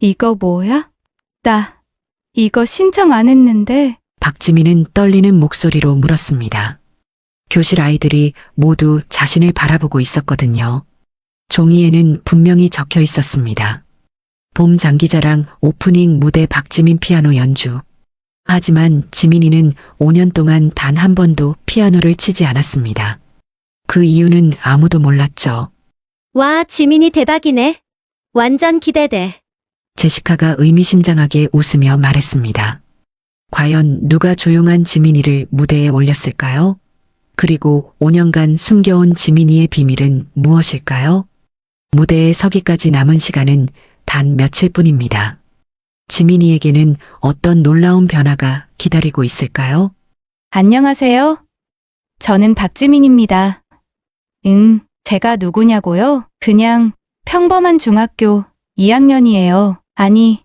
이거 뭐야? 나 이거 신청 안 했는데. 박지민은 떨리는 목소리로 물었습니다. 교실 아이들이 모두 자신을 바라보고 있었거든요. 종이에는 분명히 적혀 있었습니다. 봄 장기자랑 오프닝 무대 박지민 피아노 연주. 하지만 지민이는 5년 동안 단 한 번도 피아노를 치지 않았습니다. 그 이유는 아무도 몰랐죠. 와, 지민이 대박이네. 완전 기대돼. 제시카가 의미심장하게 웃으며 말했습니다. 과연 누가 조용한 지민이를 무대에 올렸을까요? 그리고 5년간 숨겨온 지민이의 비밀은 무엇일까요? 무대에 서기까지 남은 시간은 단 며칠뿐입니다. 지민이에게는 어떤 놀라운 변화가 기다리고 있을까요? 안녕하세요. 저는 박지민입니다. 제가 누구냐고요? 그냥 평범한 중학교 2학년이에요. 아니,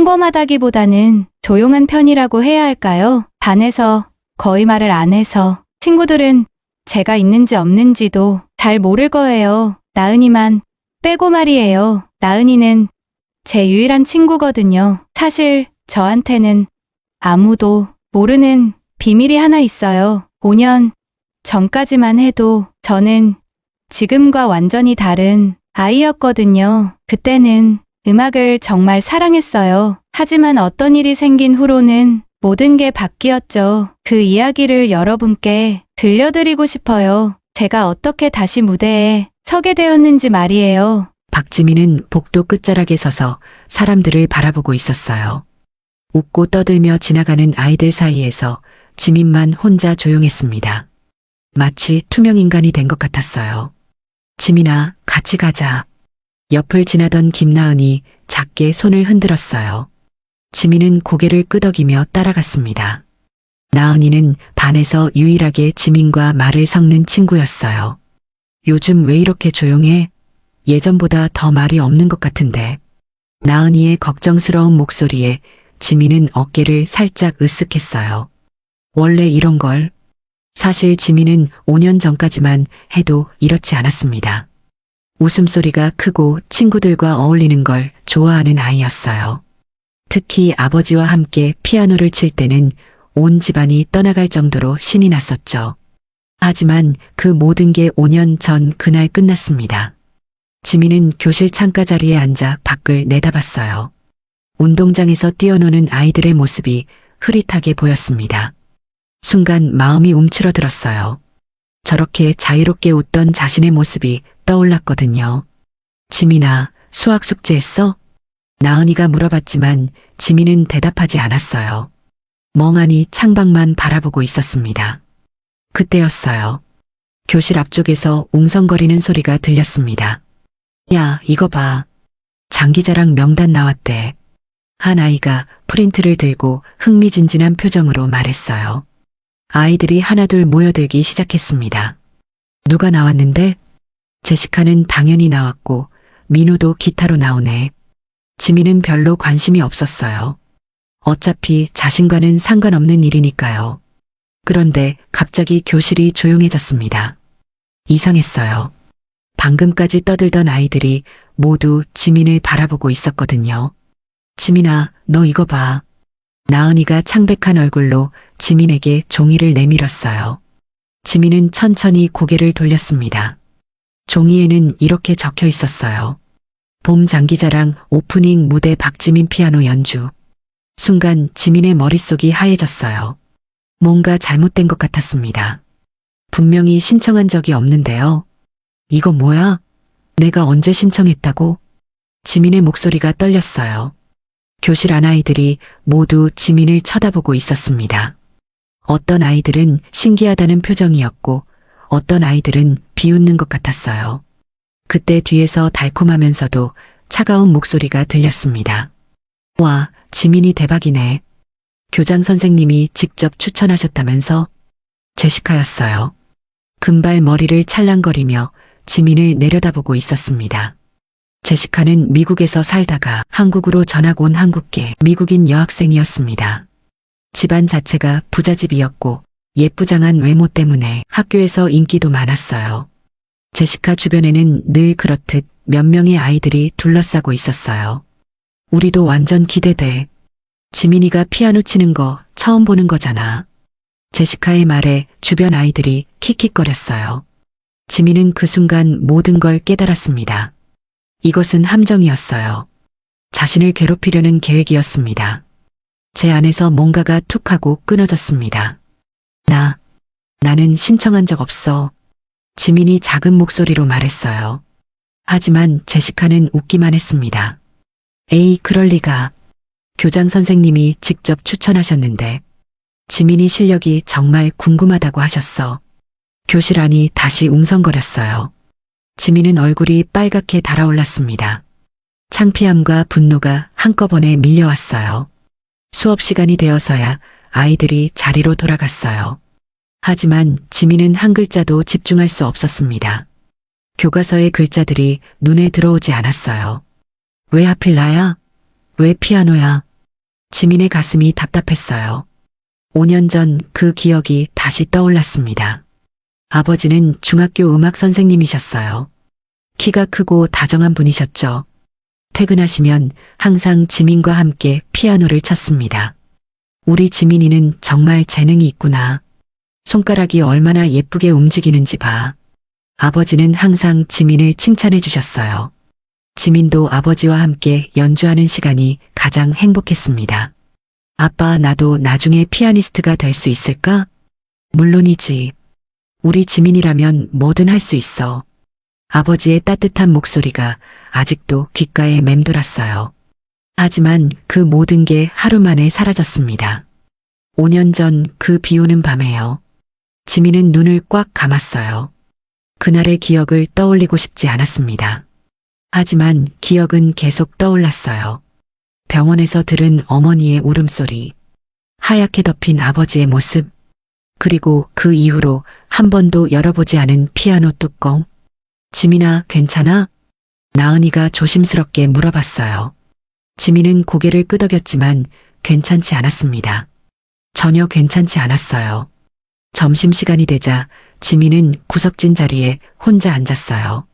평범하다기보다는 조용한 편이라고 해야 할까요? 반에서 거의 말을 안 해서 친구들은 제가 있는지 없는지도 잘 모를 거예요. 나은이만 빼고 말이에요. 나은이는 제 유일한 친구거든요. 사실 저한테는 아무도 모르는 비밀이 하나 있어요. 5년 전까지만 해도 저는 지금과 완전히 다른 아이였거든요. 그때는 음악을 정말 사랑했어요. 하지만 어떤 일이 생긴 후로는 모든 게 바뀌었죠. 그 이야기를 여러분께 들려드리고 싶어요. 제가 어떻게 다시 무대에 서게 되었는지 말이에요. 박지민은 복도 끝자락에 서서 사람들을 바라보고 있었어요. 웃고 떠들며 지나가는 아이들 사이에서 지민만 혼자 조용했습니다. 마치 투명인간이 된 것 같았어요. 지민아, 같이 가자. 옆을 지나던 김나은이 작게 손을 흔들었어요. 지민은 고개를 끄덕이며 따라갔습니다. 나은이는 반에서 유일하게 지민과 말을 섞는 친구였어요. 요즘 왜 이렇게 조용해? 예전보다 더 말이 없는 것 같은데. 나은이의 걱정스러운 목소리에 지민은 어깨를 살짝 으쓱했어요. 원래 이런 걸. 사실 지민은 5년 전까지만 해도 이렇지 않았습니다. 웃음소리가 크고 친구들과 어울리는 걸 좋아하는 아이였어요. 특히 아버지와 함께 피아노를 칠 때는 온 집안이 떠나갈 정도로 신이 났었죠. 하지만 그 모든 게 5년 전 그날 끝났습니다. 지민은 교실 창가 자리에 앉아 밖을 내다봤어요. 운동장에서 뛰어노는 아이들의 모습이 흐릿하게 보였습니다. 순간 마음이 움츠러들었어요. 저렇게 자유롭게 웃던 자신의 모습이 떠올랐거든요. 지민아, 수학 숙제했어? 나은이가 물어봤지만 지민은 대답하지 않았어요. 멍하니 창밖만 바라보고 있었습니다. 그때였어요. 교실 앞쪽에서 웅성거리는 소리가 들렸습니다. 야, 이거 봐. 장기자랑 명단 나왔대. 한 아이가 프린트를 들고 흥미진진한 표정으로 말했어요. 아이들이 하나둘 모여들기 시작했습니다. 누가 나왔는데? 제시카는 당연히 나왔고 민우도 기타로 나오네. 지민은 별로 관심이 없었어요. 어차피 자신과는 상관없는 일이니까요. 그런데 갑자기 교실이 조용해졌습니다. 이상했어요. 방금까지 떠들던 아이들이 모두 지민을 바라보고 있었거든요. 지민아, 너 이거 봐. 나은이가 창백한 얼굴로 지민에게 종이를 내밀었어요. 지민은 천천히 고개를 돌렸습니다. 종이에는 이렇게 적혀 있었어요. 봄 장기자랑 오프닝 무대 박지민 피아노 연주. 순간 지민의 머릿속이 하얘졌어요. 뭔가 잘못된 것 같았습니다. 분명히 신청한 적이 없는데요. 이거 뭐야? 내가 언제 신청했다고? 지민의 목소리가 떨렸어요. 교실 안 아이들이 모두 지민을 쳐다보고 있었습니다. 어떤 아이들은 신기하다는 표정이었고 어떤 아이들은 비웃는 것 같았어요. 그때 뒤에서 달콤하면서도 차가운 목소리가 들렸습니다. 와, 지민이 대박이네. 교장 선생님이 직접 추천하셨다면서? 제시카였어요. 금발 머리를 찰랑거리며 지민을 내려다보고 있었습니다. 제시카는 미국에서 살다가 한국으로 전학 온 한국계 미국인 여학생이었습니다. 집안 자체가 부잣집이었고 예쁘장한 외모 때문에 학교에서 인기도 많았어요. 제시카 주변에는 늘 그렇듯 몇 명의 아이들이 둘러싸고 있었어요. 우리도 완전 기대돼. 지민이가 피아노 치는 거 처음 보는 거잖아. 제시카의 말에 주변 아이들이 킥킥거렸어요. 지민은 그 순간 모든 걸 깨달았습니다. 이것은 함정이었어요. 자신을 괴롭히려는 계획이었습니다. 제 안에서 뭔가가 툭 하고 끊어졌습니다. 나는 신청한 적 없어. 지민이 작은 목소리로 말했어요. 하지만 제시카는 웃기만 했습니다. 에이, 그럴 리가. 교장 선생님이 직접 추천하셨는데 지민이 실력이 정말 궁금하다고 하셨어. 교실 안이 다시 웅성거렸어요. 지민은 얼굴이 빨갛게 달아올랐습니다. 창피함과 분노가 한꺼번에 밀려왔어요. 수업 시간이 되어서야 아이들이 자리로 돌아갔어요. 하지만 지민은 한 글자도 집중할 수 없었습니다. 교과서의 글자들이 눈에 들어오지 않았어요. 왜 하필 나야? 왜 피아노야? 지민의 가슴이 답답했어요. 5년 전 그 기억이 다시 떠올랐습니다. 아버지는 중학교 음악 선생님이셨어요. 키가 크고 다정한 분이셨죠. 퇴근하시면 항상 지민과 함께 피아노를 쳤습니다. 우리 지민이는 정말 재능이 있구나. 손가락이 얼마나 예쁘게 움직이는지 봐. 아버지는 항상 지민을 칭찬해 주셨어요. 지민도 아버지와 함께 연주하는 시간이 가장 행복했습니다. 아빠, 나도 나중에 피아니스트가 될 수 있을까? 물론이지. 우리 지민이라면 뭐든 할 수 있어. 아버지의 따뜻한 목소리가 아직도 귓가에 맴돌았어요. 하지만 그 모든 게 하루 만에 사라졌습니다. 5년 전 그 비 오는 밤에요. 지민은 눈을 꽉 감았어요. 그날의 기억을 떠올리고 싶지 않았습니다. 하지만 기억은 계속 떠올랐어요. 병원에서 들은 어머니의 울음소리, 하얗게 덮인 아버지의 모습, 그리고 그 이후로 한 번도 열어보지 않은 피아노 뚜껑. 지민아, 괜찮아? 나은이가 조심스럽게 물어봤어요. 지민은 고개를 끄덕였지만 괜찮지 않았습니다. 전혀 괜찮지 않았어요. 점심시간이 되자 지민은 구석진 자리에 혼자 앉았어요.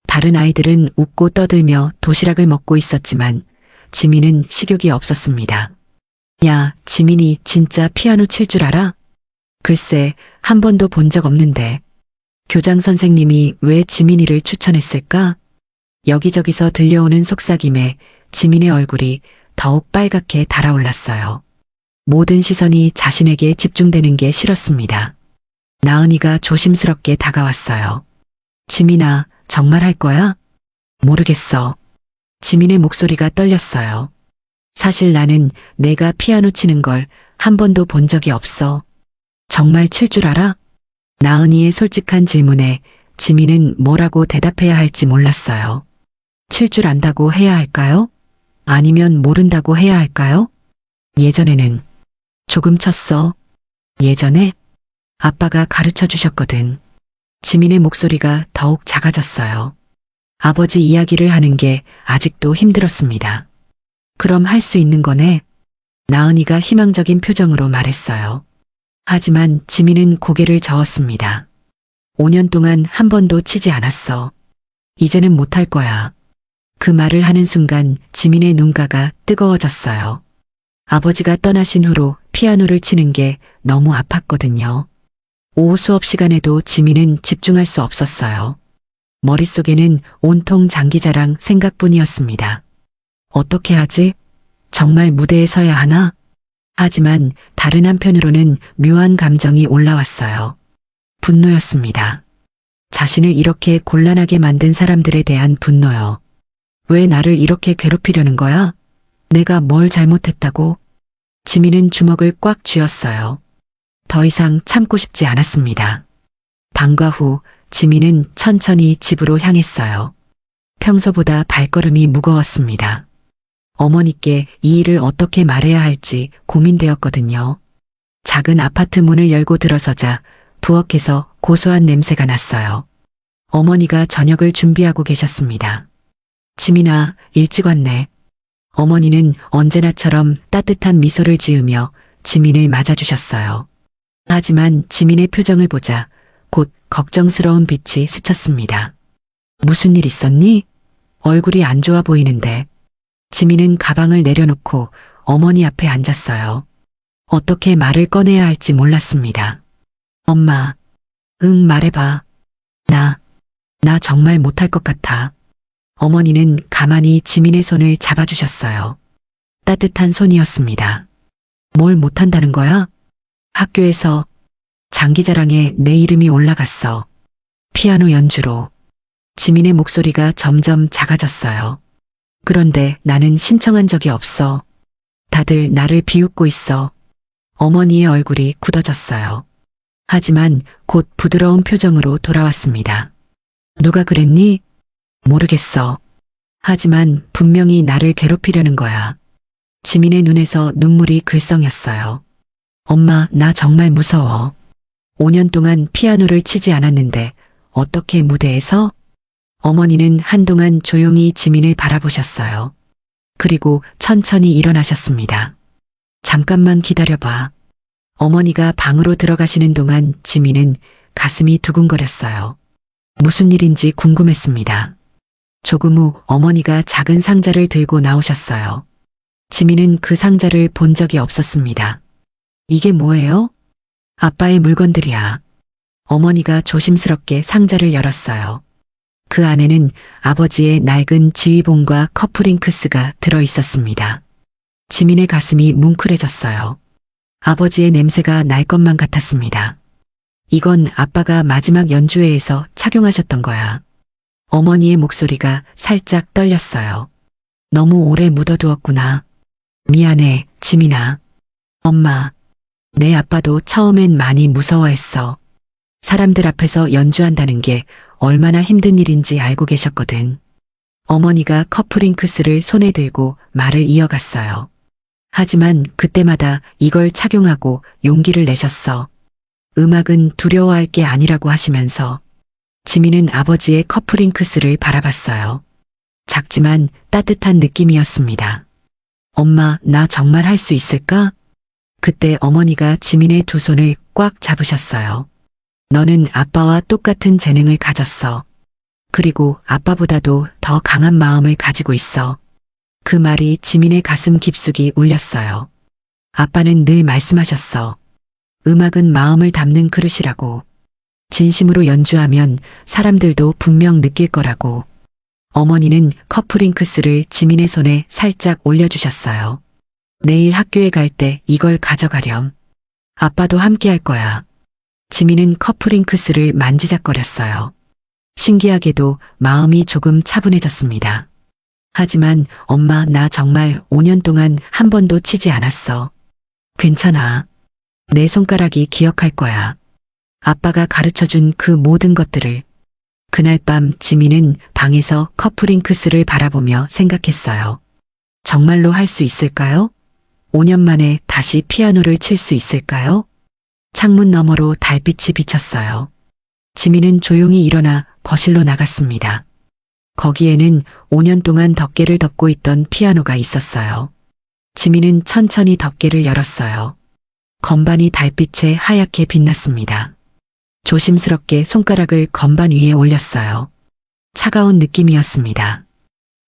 다른 아이들은 웃고 떠들며 도시락을 먹고 있었지만 지민은 식욕이 없었습니다. 야, 지민이 진짜 피아노 칠 줄 알아? 글쎄, 한 번도 본 적 없는데. 교장 선생님이 왜 지민이를 추천했을까? 여기저기서 들려오는 속삭임에 지민의 얼굴이 더욱 빨갛게 달아올랐어요. 모든 시선이 자신에게 집중되는 게 싫었습니다. 나은이가 조심스럽게 다가왔어요. 지민아, 정말 할 거야? 모르겠어. 지민의 목소리가 떨렸어요. 사실 나는 내가 피아노 치는 걸 한 번도 본 적이 없어. 정말 칠 줄 알아? 나은이의 솔직한 질문에 지민은 뭐라고 대답해야 할지 몰랐어요. 칠 줄 안다고 해야 할까요? 아니면 모른다고 해야 할까요? 예전에는 조금 쳤어. 예전에 아빠가 가르쳐 주셨거든. 지민의 목소리가 더욱 작아졌어요. 아버지 이야기를 하는 게 아직도 힘들었습니다. 그럼 할 수 있는 거네? 나은이가 희망적인 표정으로 말했어요. 하지만 지민은 고개를 저었습니다. 5년 동안 한 번도 치지 않았어. 이제는 못할 거야. 그 말을 하는 순간 지민의 눈가가 뜨거워졌어요. 아버지가 떠나신 후로 피아노를 치는 게 너무 아팠거든요. 오후 수업 시간에도 지민은 집중할 수 없었어요. 머릿속에는 온통 장기자랑 생각뿐이었습니다. 어떻게 하지? 정말 무대에 서야 하나? 하지만 다른 한편으로는 묘한 감정이 올라왔어요. 분노였습니다. 자신을 이렇게 곤란하게 만든 사람들에 대한 분노요. 왜 나를 이렇게 괴롭히려는 거야? 내가 뭘 잘못했다고? 지민은 주먹을 꽉 쥐었어요. 더 이상 참고 싶지 않았습니다. 방과 후 지민은 천천히 집으로 향했어요. 평소보다 발걸음이 무거웠습니다. 어머니께 이 일을 어떻게 말해야 할지 고민되었거든요. 작은 아파트 문을 열고 들어서자 부엌에서 고소한 냄새가 났어요. 어머니가 저녁을 준비하고 계셨습니다. 지민아, 일찍 왔네. 어머니는 언제나처럼 따뜻한 미소를 지으며 지민을 맞아주셨어요. 하지만 지민의 표정을 보자 곧 걱정스러운 빛이 스쳤습니다. 무슨 일 있었니? 얼굴이 안 좋아 보이는데. 지민은 가방을 내려놓고 어머니 앞에 앉았어요. 어떻게 말을 꺼내야 할지 몰랐습니다. 엄마, 응, 말해봐. 나 정말 못할 것 같아. 어머니는 가만히 지민의 손을 잡아주셨어요. 따뜻한 손이었습니다. 뭘 못한다는 거야? 학교에서 장기자랑에 내 이름이 올라갔어. 피아노 연주로. 지민의 목소리가 점점 작아졌어요. 그런데 나는 신청한 적이 없어. 다들 나를 비웃고 있어. 어머니의 얼굴이 굳어졌어요. 하지만 곧 부드러운 표정으로 돌아왔습니다. 누가 그랬니? 모르겠어. 하지만 분명히 나를 괴롭히려는 거야. 지민의 눈에서 눈물이 글썽였어요. 엄마, 나 정말 무서워. 5년 동안 피아노를 치지 않았는데 어떻게 무대에서? 어머니는 한동안 조용히 지민을 바라보셨어요. 그리고 천천히 일어나셨습니다. 잠깐만 기다려봐. 어머니가 방으로 들어가시는 동안 지민은 가슴이 두근거렸어요. 무슨 일인지 궁금했습니다. 조금 후 어머니가 작은 상자를 들고 나오셨어요. 지민은 그 상자를 본 적이 없었습니다. 이게 뭐예요? 아빠의 물건들이야. 어머니가 조심스럽게 상자를 열었어요. 그 안에는 아버지의 낡은 지휘봉과 커프링크스가 들어 있었습니다. 지민의 가슴이 뭉클해졌어요. 아버지의 냄새가 날 것만 같았습니다. 이건 아빠가 마지막 연주회에서 착용하셨던 거야. 어머니의 목소리가 살짝 떨렸어요. 너무 오래 묻어두었구나. 미안해, 지민아. 엄마, 내 아빠도 처음엔 많이 무서워했어. 사람들 앞에서 연주한다는 게 얼마나 힘든 일인지 알고 계셨거든. 어머니가 커프링크스를 손에 들고 말을 이어갔어요. 하지만 그때마다 이걸 착용하고 용기를 내셨어. 음악은 두려워할 게 아니라고 하시면서 지민은 아버지의 커프링크스를 바라봤어요. 작지만 따뜻한 느낌이었습니다. 엄마, 나 정말 할 수 있을까? 그때 어머니가 지민의 두 손을 꽉 잡으셨어요. 너는 아빠와 똑같은 재능을 가졌어. 그리고 아빠보다도 더 강한 마음을 가지고 있어. 그 말이 지민의 가슴 깊숙이 울렸어요. 아빠는 늘 말씀하셨어. 음악은 마음을 담는 그릇이라고. 진심으로 연주하면 사람들도 분명 느낄 거라고. 어머니는 커프링크스를 지민의 손에 살짝 올려주셨어요. 내일 학교에 갈 때 이걸 가져가렴. 아빠도 함께 할 거야. 지민은 커프링크스를 만지작거렸어요. 신기하게도 마음이 조금 차분해졌습니다. 하지만 엄마, 나 정말 5년 동안 한 번도 치지 않았어. 괜찮아. 내 손가락이 기억할 거야. 아빠가 가르쳐준 그 모든 것들을. 그날 밤 지민은 방에서 커프링크스를 바라보며 생각했어요. 정말로 할 수 있을까요? 5년 만에 다시 피아노를 칠 수 있을까요? 창문 너머로 달빛이 비쳤어요. 지민은 조용히 일어나 거실로 나갔습니다. 거기에는 5년 동안 덮개를 덮고 있던 피아노가 있었어요. 지민은 천천히 덮개를 열었어요. 건반이 달빛에 하얗게 빛났습니다. 조심스럽게 손가락을 건반 위에 올렸어요. 차가운 느낌이었습니다.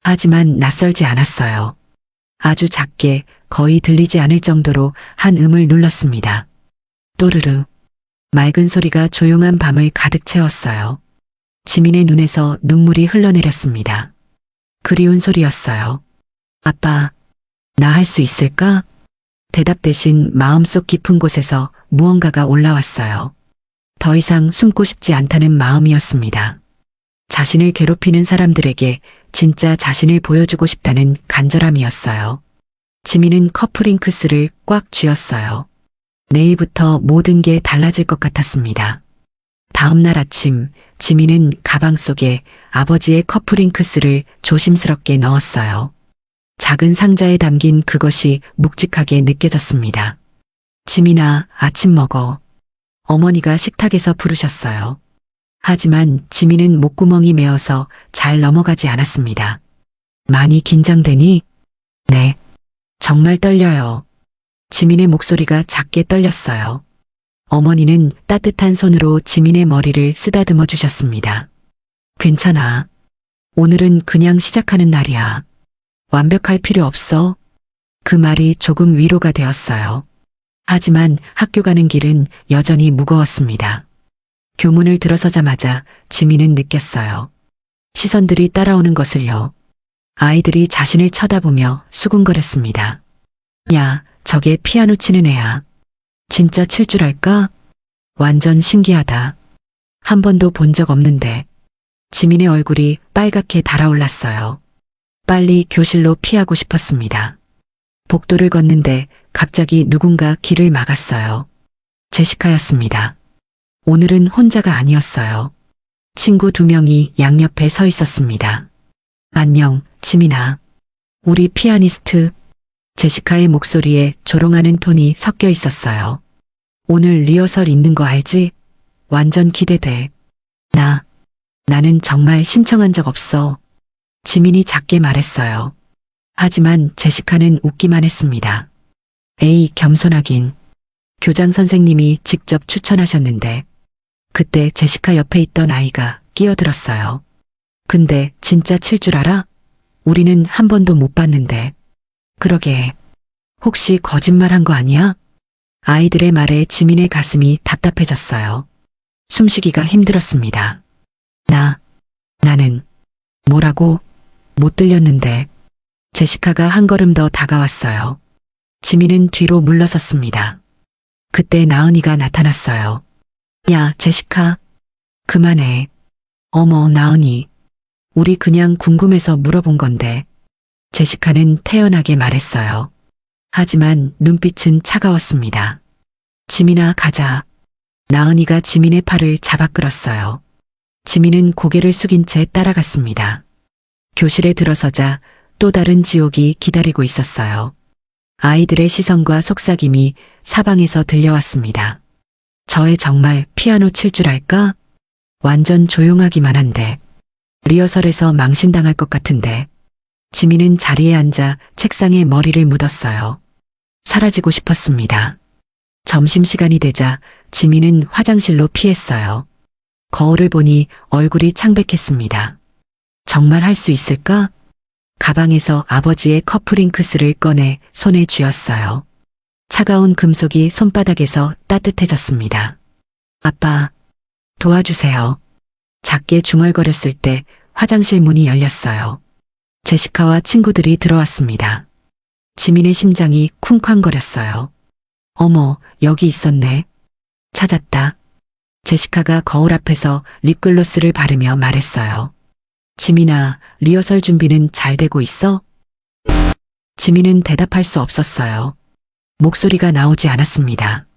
하지만 낯설지 않았어요. 아주 작게 거의 들리지 않을 정도로 한 음을 눌렀습니다. 또르르. 맑은 소리가 조용한 밤을 가득 채웠어요. 지민의 눈에서 눈물이 흘러내렸습니다. 그리운 소리였어요. 아빠, 나 할 수 있을까? 대답 대신 마음속 깊은 곳에서 무언가가 올라왔어요. 더 이상 숨고 싶지 않다는 마음이었습니다. 자신을 괴롭히는 사람들에게 진짜 자신을 보여주고 싶다는 간절함이었어요. 지민은 커프링크스를 꽉 쥐었어요. 내일부터 모든 게 달라질 것 같았습니다. 다음 날 아침, 지민은 가방 속에 아버지의 커프링크스를 조심스럽게 넣었어요. 작은 상자에 담긴 그것이 묵직하게 느껴졌습니다. 지민아, 아침 먹어. 어머니가 식탁에서 부르셨어요. 하지만 지민은 목구멍이 메어서 잘 넘어가지 않았습니다. 많이 긴장되니? 네. 정말 떨려요. 지민의 목소리가 작게 떨렸어요. 어머니는 따뜻한 손으로 지민의 머리를 쓰다듬어 주셨습니다. 괜찮아. 오늘은 그냥 시작하는 날이야. 완벽할 필요 없어. 그 말이 조금 위로가 되었어요. 하지만 학교 가는 길은 여전히 무거웠습니다. 교문을 들어서자마자 지민은 느꼈어요. 시선들이 따라오는 것을요. 아이들이 자신을 쳐다보며 수군거렸습니다. 야, 저게 피아노 치는 애야. 진짜 칠 줄 알까? 완전 신기하다. 한 번도 본 적 없는데. 지민의 얼굴이 빨갛게 달아올랐어요. 빨리 교실로 피하고 싶었습니다. 복도를 걷는데 갑자기 누군가 길을 막았어요. 제시카였습니다. 오늘은 혼자가 아니었어요. 친구 2명이 양옆에 서 있었습니다. 안녕, 지민아. 우리 피아니스트. 제시카의 목소리에 조롱하는 톤이 섞여 있었어요. 오늘 리허설 있는 거 알지? 완전 기대돼. 나는 정말 신청한 적 없어. 지민이 작게 말했어요. 하지만 제시카는 웃기만 했습니다. 에이, 겸손하긴. 교장 선생님이 직접 추천하셨는데. 그때 제시카 옆에 있던 아이가 끼어들었어요. 근데 진짜 칠 줄 알아? 우리는 한 번도 못 봤는데. 그러게. 혹시 거짓말한 거 아니야? 아이들의 말에 지민의 가슴이 답답해졌어요. 숨쉬기가 힘들었습니다. 나는 뭐라고? 못 들렸는데. 제시카가 한 걸음 더 다가왔어요. 지민은 뒤로 물러섰습니다. 그때 나은이가 나타났어요. 야, 제시카. 그만해. 어머, 나은이. 우리 그냥 궁금해서 물어본 건데. 제시카는 태연하게 말했어요. 하지만 눈빛은 차가웠습니다. 지민아, 가자. 나은이가 지민의 팔을 잡아 끌었어요. 지민은 고개를 숙인 채 따라갔습니다. 교실에 들어서자 또 다른 지옥이 기다리고 있었어요. 아이들의 시선과 속삭임이 사방에서 들려왔습니다. 저 애 정말 피아노 칠 줄 알까? 완전 조용하기만 한데. 리허설에서 망신당할 것 같은데. 지민은 자리에 앉아 책상에 머리를 묻었어요. 사라지고 싶었습니다. 점심시간이 되자 지민은 화장실로 피했어요. 거울을 보니 얼굴이 창백했습니다. 정말 할 수 있을까? 가방에서 아버지의 커프링크스를 꺼내 손에 쥐었어요. 차가운 금속이 손바닥에서 따뜻해졌습니다. 아빠, 도와주세요. 작게 중얼거렸을 때 화장실 문이 열렸어요. 제시카와 친구들이 들어왔습니다. 지민의 심장이 쿵쾅거렸어요. 어머, 여기 있었네. 찾았다. 제시카가 거울 앞에서 립글로스를 바르며 말했어요. 지민아, 리허설 준비는 잘 되고 있어? 지민은 대답할 수 없었어요. 목소리가 나오지 않았습니다.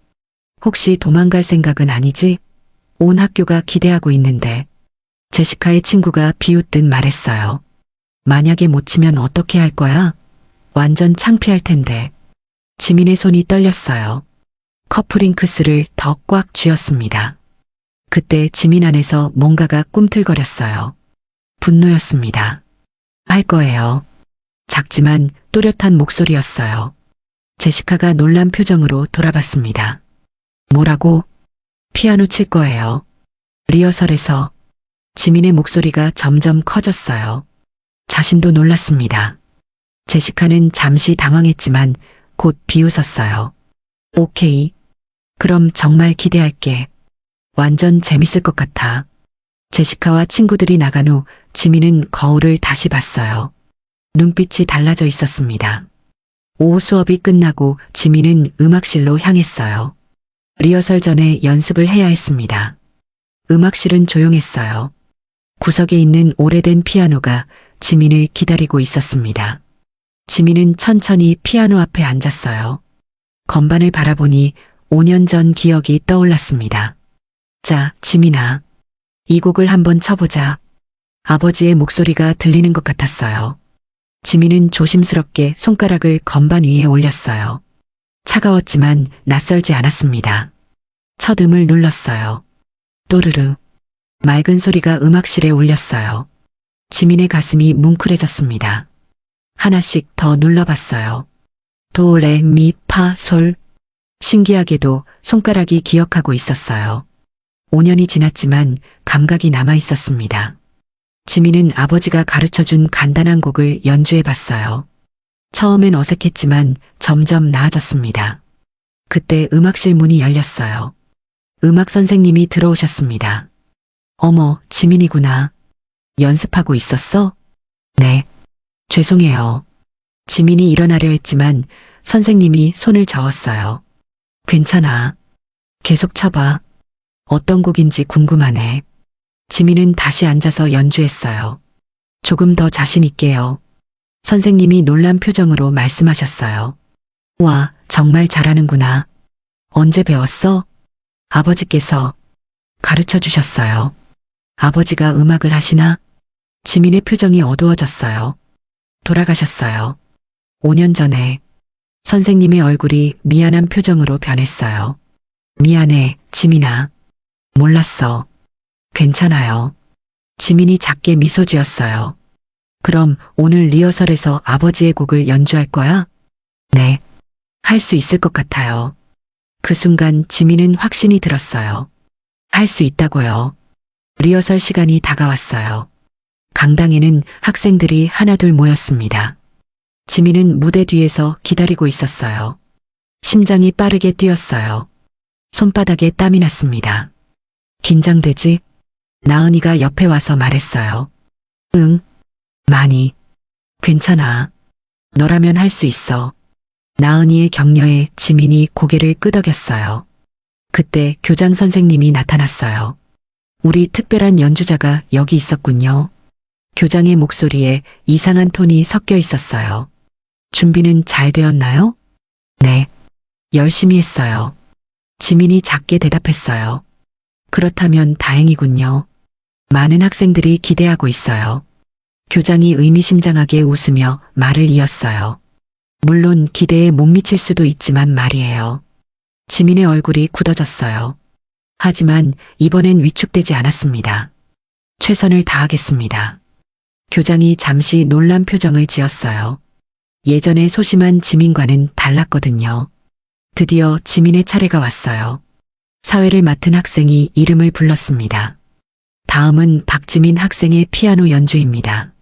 혹시 도망갈 생각은 아니지? 온 학교가 기대하고 있는데. 제시카의 친구가 비웃듯 말했어요. 만약에 못 치면 어떻게 할 거야? 완전 창피할 텐데. 지민의 손이 떨렸어요. 커프링크스를 더 꽉 쥐었습니다. 그때 지민 안에서 뭔가가 꿈틀거렸어요. 분노였습니다. 할 거예요. 작지만 또렷한 목소리였어요. 제시카가 놀란 표정으로 돌아봤습니다. 뭐라고? 피아노 칠 거예요. 리허설에서. 지민의 목소리가 점점 커졌어요. 자신도 놀랐습니다. 제시카는 잠시 당황했지만 곧 비웃었어요. 오케이. 그럼 정말 기대할게. 완전 재밌을 것 같아. 제시카와 친구들이 나간 후 지민은 거울을 다시 봤어요. 눈빛이 달라져 있었습니다. 오후 수업이 끝나고 지민은 음악실로 향했어요. 리허설 전에 연습을 해야 했습니다. 음악실은 조용했어요. 구석에 있는 오래된 피아노가 지민을 기다리고 있었습니다. 지민은 천천히 피아노 앞에 앉았어요. 건반을 바라보니 5년 전 기억이 떠올랐습니다. 자, 지민아. 이 곡을 한번 쳐보자. 아버지의 목소리가 들리는 것 같았어요. 지민은 조심스럽게 손가락을 건반 위에 올렸어요. 차가웠지만 낯설지 않았습니다. 첫 음을 눌렀어요. 또르르. 맑은 소리가 음악실에 울렸어요. 지민의 가슴이 뭉클해졌습니다. 하나씩 더 눌러봤어요. 도, 레, 미, 파, 솔. 신기하게도 손가락이 기억하고 있었어요. 5년이 지났지만 감각이 남아 있었습니다. 지민은 아버지가 가르쳐준 간단한 곡을 연주해 봤어요. 처음엔 어색했지만 점점 나아졌습니다. 그때 음악실 문이 열렸어요. 음악 선생님이 들어오셨습니다. 어머, 지민이구나. 연습하고 있었어? 네. 죄송해요. 지민이 일어나려 했지만 선생님이 손을 저었어요. 괜찮아. 계속 쳐봐. 어떤 곡인지 궁금하네. 지민은 다시 앉아서 연주했어요. 조금 더 자신 있게요. 선생님이 놀란 표정으로 말씀하셨어요. 와, 정말 잘하는구나. 언제 배웠어? 아버지께서 가르쳐 주셨어요. 아버지가 음악을 하시나? 지민의 표정이 어두워졌어요. 돌아가셨어요. 5년 전에 선생님의 얼굴이 미안한 표정으로 변했어요. 미안해, 지민아. 몰랐어. 괜찮아요. 지민이 작게 미소 지었어요. 그럼 오늘 리허설에서 아버지의 곡을 연주할 거야? 네. 할 수 있을 것 같아요. 그 순간 지민은 확신이 들었어요. 할 수 있다고요. 리허설 시간이 다가왔어요. 강당에는 학생들이 하나둘 모였습니다. 지민은 무대 뒤에서 기다리고 있었어요. 심장이 빠르게 뛰었어요. 손바닥에 땀이 났습니다. 긴장되지? 나은이가 옆에 와서 말했어요. 응, 많이. 괜찮아. 너라면 할 수 있어. 나은이의 격려에 지민이 고개를 끄덕였어요. 그때 교장 선생님이 나타났어요. 우리 특별한 연주자가 여기 있었군요. 교장의 목소리에 이상한 톤이 섞여 있었어요. 준비는 잘 되었나요? 네. 열심히 했어요. 지민이 작게 대답했어요. 그렇다면 다행이군요. 많은 학생들이 기대하고 있어요. 교장이 의미심장하게 웃으며 말을 이었어요. 물론 기대에 못 미칠 수도 있지만 말이에요. 지민의 얼굴이 굳어졌어요. 하지만 이번엔 위축되지 않았습니다. 최선을 다하겠습니다. 교장이 잠시 놀란 표정을 지었어요. 예전에 소심한 지민과는 달랐거든요. 드디어 지민의 차례가 왔어요. 사회를 맡은 학생이 이름을 불렀습니다. 다음은 박지민 학생의 피아노 연주입니다.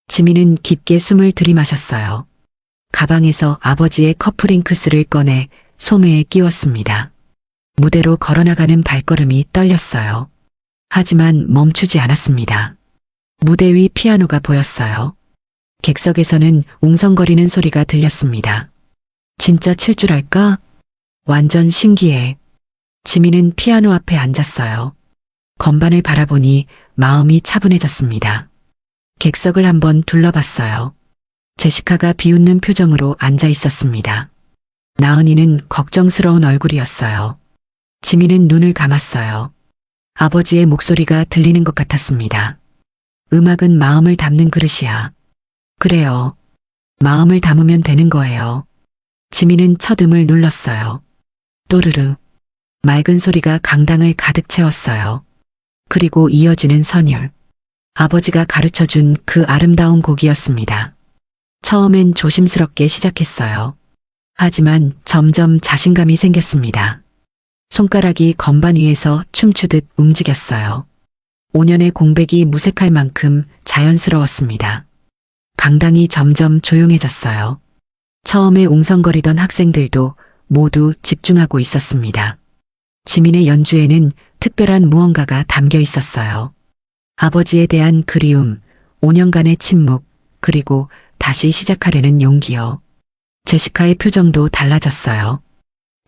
지민은 깊게 숨을 들이마셨어요. 가방에서 아버지의 커프링크스를 꺼내 소매에 끼웠습니다. 무대로 걸어나가는 발걸음이 떨렸어요. 하지만 멈추지 않았습니다. 무대 위 피아노가 보였어요. 객석에서는 웅성거리는 소리가 들렸습니다. 진짜 칠 줄 알까? 완전 신기해. 지민은 피아노 앞에 앉았어요. 건반을 바라보니 마음이 차분해졌습니다. 객석을 한번 둘러봤어요. 제시카가 비웃는 표정으로 앉아 있었습니다. 나은이는 걱정스러운 얼굴이었어요. 지민은 눈을 감았어요. 아버지의 목소리가 들리는 것 같았습니다. 음악은 마음을 담는 그릇이야. 그래요. 마음을 담으면 되는 거예요. 지민은 첫음을 눌렀어요. 또르르. 맑은 소리가 강당을 가득 채웠어요. 그리고 이어지는 선율. 아버지가 가르쳐준 그 아름다운 곡이었습니다. 처음엔 조심스럽게 시작했어요. 하지만 점점 자신감이 생겼습니다. 손가락이 건반 위에서 춤추듯 움직였어요. 5년의 공백이 무색할 만큼 자연스러웠습니다. 강당이 점점 조용해졌어요. 처음에 웅성거리던 학생들도 모두 집중하고 있었습니다. 지민의 연주에는 특별한 무언가가 담겨 있었어요. 아버지에 대한 그리움, 5년간의 침묵, 그리고 다시 시작하려는 용기요. 제시카의 표정도 달라졌어요.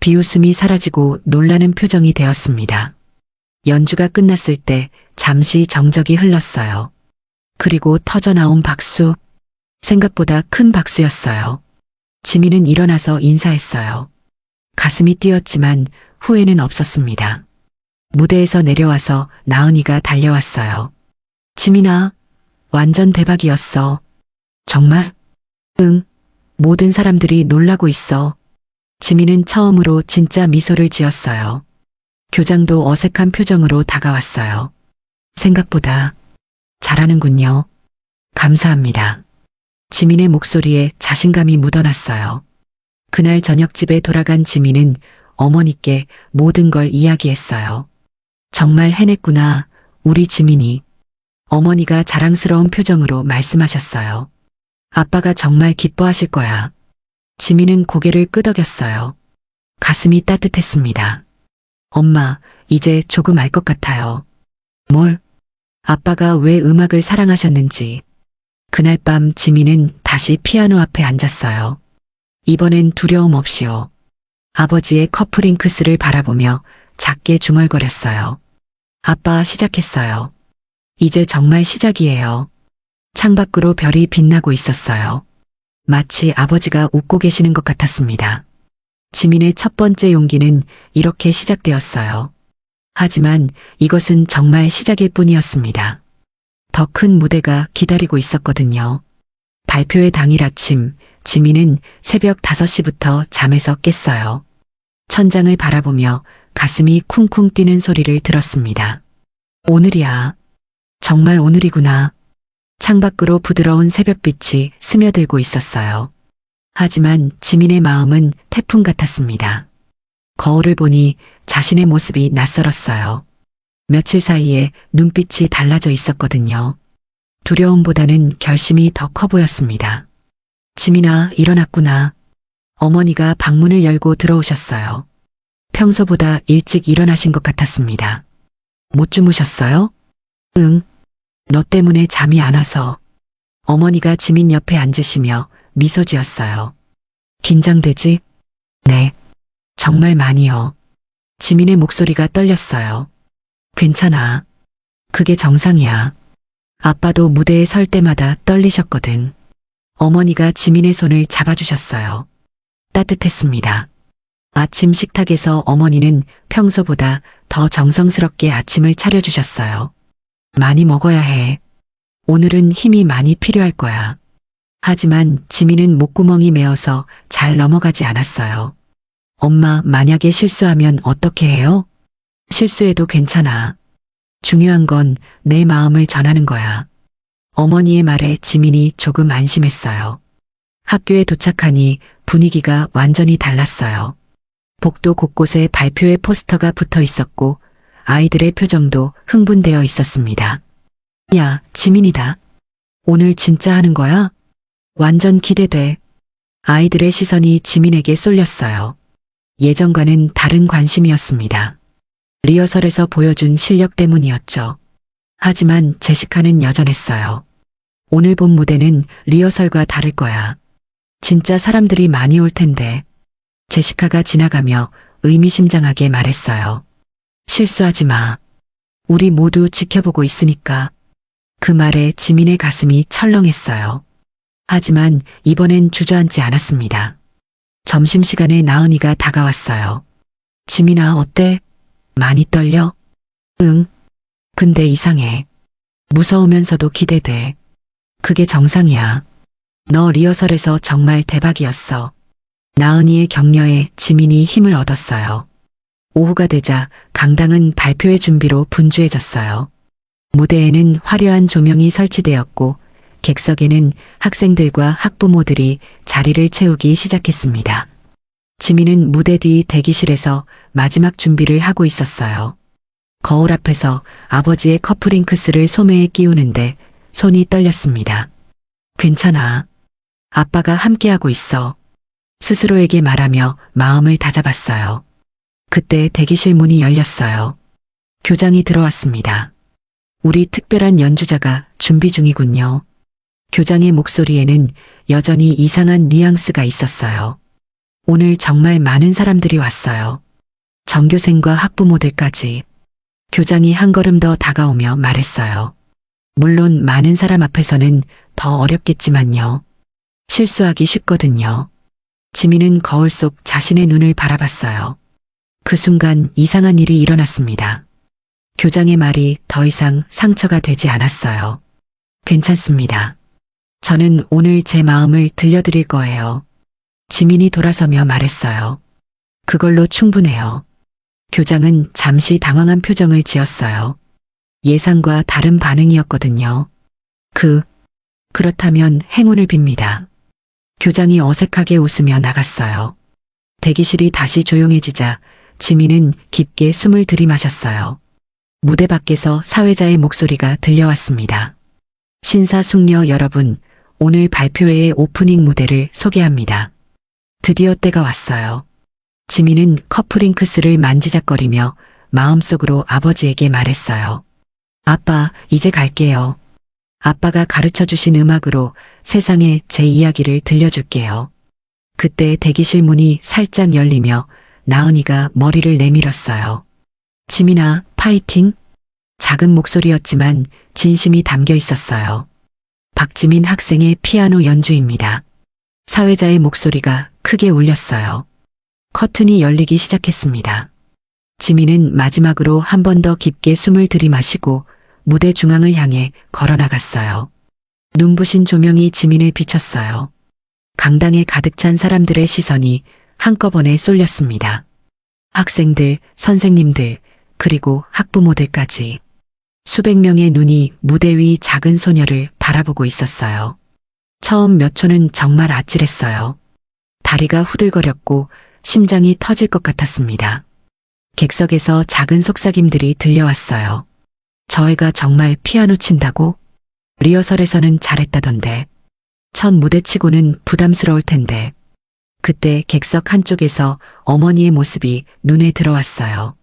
비웃음이 사라지고 놀라는 표정이 되었습니다. 연주가 끝났을 때 잠시 정적이 흘렀어요. 그리고 터져나온 박수. 생각보다 큰 박수였어요. 지민은 일어나서 인사했어요. 가슴이 뛰었지만 후회는 없었습니다. 무대에서 내려와서 나은이가 달려왔어요. 지민아, 완전 대박이었어. 정말? 응. 모든 사람들이 놀라고 있어. 지민은 처음으로 진짜 미소를 지었어요. 교장도 어색한 표정으로 다가왔어요. 생각보다 잘하는군요. 감사합니다. 지민의 목소리에 자신감이 묻어났어요. 그날 저녁 집에 돌아간 지민은 어머니께 모든 걸 이야기했어요. 정말 해냈구나, 우리 지민이. 어머니가 자랑스러운 표정으로 말씀하셨어요. 아빠가 정말 기뻐하실 거야. 지민은 고개를 끄덕였어요. 가슴이 따뜻했습니다. 엄마, 이제 조금 알 것 같아요. 뭘? 아빠가 왜 음악을 사랑하셨는지. 그날 밤 지민은 다시 피아노 앞에 앉았어요. 이번엔 두려움 없이요. 아버지의 커플링크스를 바라보며 작게 중얼거렸어요. 아빠 시작했어요. 이제 정말 시작이에요. 창밖으로 별이 빛나고 있었어요. 마치 아버지가 웃고 계시는 것 같았습니다. 지민의 첫 번째 용기는 이렇게 시작되었어요. 하지만 이것은 정말 시작일 뿐이었습니다. 더 큰 무대가 기다리고 있었거든요. 발표회 당일 아침, 지민은 새벽 5시부터 잠에서 깼어요. 천장을 바라보며 가슴이 쿵쿵 뛰는 소리를 들었습니다. 오늘이야. 정말 오늘이구나. 창밖으로 부드러운 새벽빛이 스며들고 있었어요. 하지만 지민의 마음은 태풍 같았습니다. 거울을 보니 자신의 모습이 낯설었어요. 며칠 사이에 눈빛이 달라져 있었거든요. 두려움보다는 결심이 더 커 보였습니다. 지민아, 일어났구나. 어머니가 방문을 열고 들어오셨어요. 평소보다 일찍 일어나신 것 같았습니다. 못 주무셨어요? 응. 너 때문에 잠이 안 와서. 어머니가 지민 옆에 앉으시며 미소 지었어요. 긴장되지? 네. 정말 많이요. 지민의 목소리가 떨렸어요. 괜찮아. 그게 정상이야. 아빠도 무대에 설 때마다 떨리셨거든. 어머니가 지민의 손을 잡아주셨어요. 따뜻했습니다. 아침 식탁에서 어머니는 평소보다 더 정성스럽게 아침을 차려주셨어요. 많이 먹어야 해. 오늘은 힘이 많이 필요할 거야. 하지만 지민은 목구멍이 메어서 잘 넘어가지 않았어요. 엄마, 만약에 실수하면 어떻게 해요? 실수해도 괜찮아. 중요한 건 내 마음을 전하는 거야. 어머니의 말에 지민이 조금 안심했어요. 학교에 도착하니 분위기가 완전히 달랐어요. 복도 곳곳에 발표회 포스터가 붙어 있었고 아이들의 표정도 흥분되어 있었습니다. 야, 지민이다. 오늘 진짜 하는 거야? 완전 기대돼. 아이들의 시선이 지민에게 쏠렸어요. 예전과는 다른 관심이었습니다. 리허설에서 보여준 실력 때문이었죠. 하지만 제시카는 여전했어요. 오늘 본 무대는 리허설과 다를 거야. 진짜 사람들이 많이 올 텐데. 제시카가 지나가며 의미심장하게 말했어요. 실수하지 마. 우리 모두 지켜보고 있으니까. 그 말에 지민의 가슴이 철렁했어요. 하지만 이번엔 주저앉지 않았습니다. 점심시간에 나은이가 다가왔어요. 지민아, 어때? 많이 떨려? 응. 근데 이상해. 무서우면서도 기대돼. 그게 정상이야. 너 리허설에서 정말 대박이었어. 나은이의 격려에 지민이 힘을 얻었어요. 오후가 되자 강당은 발표회 준비로 분주해졌어요. 무대에는 화려한 조명이 설치되었고 객석에는 학생들과 학부모들이 자리를 채우기 시작했습니다. 지민은 무대 뒤 대기실에서 마지막 준비를 하고 있었어요. 거울 앞에서 아버지의 커플링크스를 소매에 끼우는데 손이 떨렸습니다. 괜찮아. 아빠가 함께하고 있어. 스스로에게 말하며 마음을 다잡았어요. 그때 대기실 문이 열렸어요. 교장이 들어왔습니다. 우리 특별한 연주자가 준비 중이군요. 교장의 목소리에는 여전히 이상한 뉘앙스가 있었어요. 오늘 정말 많은 사람들이 왔어요. 전교생과 학부모들까지. 교장이 한 걸음 더 다가오며 말했어요. 물론 많은 사람 앞에서는 더 어렵겠지만요. 실수하기 쉽거든요. 지민은 거울 속 자신의 눈을 바라봤어요. 그 순간 이상한 일이 일어났습니다. 교장의 말이 더 이상 상처가 되지 않았어요. 괜찮습니다. 저는 오늘 제 마음을 들려드릴 거예요. 지민이 돌아서며 말했어요. 그걸로 충분해요. 교장은 잠시 당황한 표정을 지었어요. 예상과 다른 반응이었거든요. 그렇다면 행운을 빕니다. 교장이 어색하게 웃으며 나갔어요. 대기실이 다시 조용해지자 지민은 깊게 숨을 들이마셨어요. 무대 밖에서 사회자의 목소리가 들려왔습니다. 신사숙녀 여러분, 오늘 발표회의 오프닝 무대를 소개합니다. 드디어 때가 왔어요. 지민은 커플링크스를 만지작거리며 마음속으로 아버지에게 말했어요. 아빠, 이제 갈게요. 아빠가 가르쳐 주신 음악으로 세상에 제 이야기를 들려줄게요. 그때 대기실 문이 살짝 열리며 나은이가 머리를 내밀었어요. 지민아, 파이팅! 작은 목소리였지만 진심이 담겨 있었어요. 박지민 학생의 피아노 연주입니다. 사회자의 목소리가 크게 울렸어요. 커튼이 열리기 시작했습니다. 지민은 마지막으로 한 번 더 깊게 숨을 들이마시고 무대 중앙을 향해 걸어나갔어요. 눈부신 조명이 지민을 비췄어요. 강당에 가득 찬 사람들의 시선이 한꺼번에 쏠렸습니다. 학생들, 선생님들, 그리고 학부모들까지. 수백 명의 눈이 무대 위 작은 소녀를 바라보고 있었어요. 처음 몇 초는 정말 아찔했어요. 다리가 후들거렸고 심장이 터질 것 같았습니다. 객석에서 작은 속삭임들이 들려왔어요. 저 애가 정말 피아노 친다고? 리허설에서는 잘했다던데. 첫 무대치고는 부담스러울 텐데. 그때 객석 한쪽에서 어머니의 모습이 눈에 들어왔어요.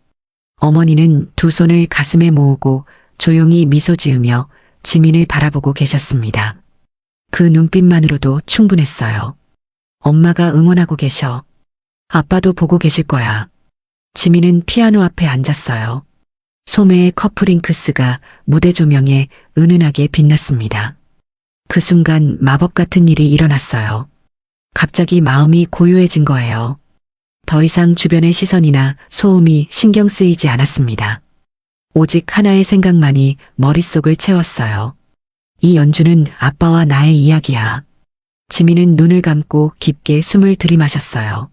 어머니는 두 손을 가슴에 모으고 조용히 미소 지으며 지민을 바라보고 계셨습니다. 그 눈빛만으로도 충분했어요. 엄마가 응원하고 계셔. 아빠도 보고 계실 거야. 지민은 피아노 앞에 앉았어요. 소매의 커플링크스가 무대 조명에 은은하게 빛났습니다. 그 순간 마법 같은 일이 일어났어요. 갑자기 마음이 고요해진 거예요. 더 이상 주변의 시선이나 소음이 신경 쓰이지 않았습니다. 오직 하나의 생각만이 머릿속을 채웠어요. 이 연주는 아빠와 나의 이야기야. 지민은 눈을 감고 깊게 숨을 들이마셨어요.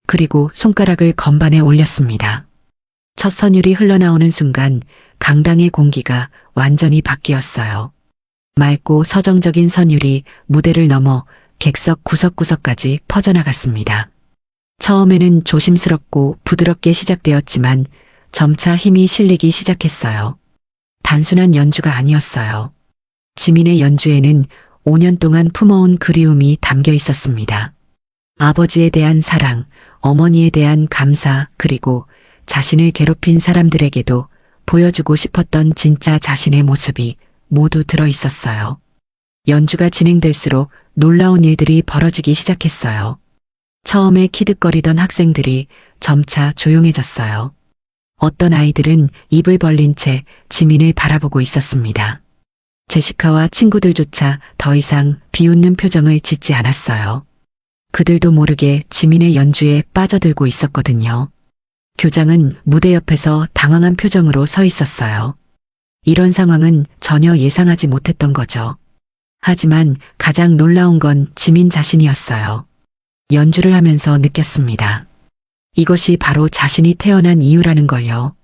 그리고 손가락을 건반에 올렸습니다. 첫 선율이 흘러나오는 순간 강당의 공기가 완전히 바뀌었어요. 맑고 서정적인 선율이 무대를 넘어 객석 구석구석까지 퍼져나갔습니다. 처음에는 조심스럽고 부드럽게 시작되었지만 점차 힘이 실리기 시작했어요. 단순한 연주가 아니었어요. 지민의 연주에는 5년 동안 품어온 그리움이 담겨 있었습니다. 아버지에 대한 사랑, 어머니에 대한 감사, 그리고 자신을 괴롭힌 사람들에게도 보여주고 싶었던 진짜 자신의 모습이 모두 들어 있었어요. 연주가 진행될수록 놀라운 일들이 벌어지기 시작했어요. 처음에 키득거리던 학생들이 점차 조용해졌어요. 어떤 아이들은 입을 벌린 채 지민을 바라보고 있었습니다. 제시카와 친구들조차 더 이상 비웃는 표정을 짓지 않았어요. 그들도 모르게 지민의 연주에 빠져들고 있었거든요. 교장은 무대 옆에서 당황한 표정으로 서 있었어요. 이런 상황은 전혀 예상하지 못했던 거죠. 하지만 가장 놀라운 건 지민 자신이었어요. 연주를 하면서 느꼈습니다. 이것이 바로 자신이 태어난 이유라는 걸요.